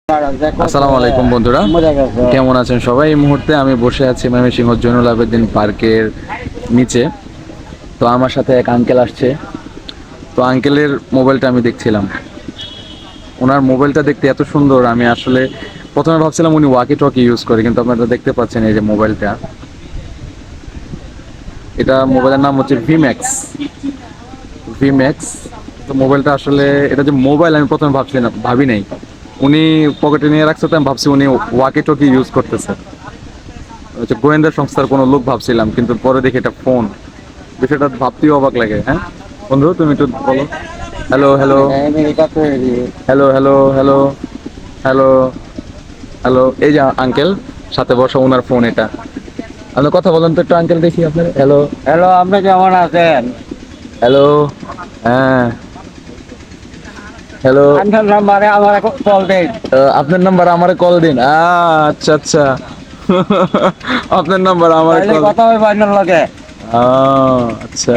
আসসালামু আলাইকুম বন্ধুরা, কেমন আছেন সবাই? এই মুহূর্তে আমি বসে আছি ময়মনসিংহ জৈনুল আবেদিন পার্কের নিচে। তো আমার সাথে এক আঙ্কেল আসছে। তো আঙ্কেলের মোবাইলটা আমি দেখছিলাম। ওনার মোবাইলটা দেখতে এত সুন্দর, আমি আসলে প্রথমে ভাবছিলাম উনি ওয়াকি টকি ইউজ করে, কিন্তু আপনারা দেখতে পাচ্ছেন এই যে মোবাইলটা, এটা মোবাইলের নাম হচ্ছে ভিম্যাক্স। ভিম্যাক্স। তো মোবাইলটা আসলে এটা যে মোবাইল আমি প্রথমে ভাবি নাই। উনি পকেটে নিয়ে রাখছে, তো আমি ভাবছি উনি ওয়াকি টকি ইউজ করতেছে, হচ্ছে গোয়েন্দা সংস্থার কোনো লোক ভাবছিলাম, কিন্তু পরে দেখি এটা ফোন। বিষয়টা ভাবতেই অবাক লাগে। হ্যাঁ বন্ধু, তুমি একটু বলো। Hello hello hello hello hello hello hello. এই যে আঙ্কেল সাথে বসা, ওনার ফোন এটা। আপনি কথা বলেন তো একটু আঙ্কেল, দেখি আপনার। হ্যালো হ্যালো, আপনি কেমন আছেন? হ্যালো। হ্যাঁ হ্যালো। আপনার নাম্বারে আমার কল দেন। আপনার নাম্বার আমারে কল দিন। আচ্ছা আচ্ছা। আপনার নাম্বার আমারে তাইলে কল। কথা হবে আপনার লগে। আচ্ছা।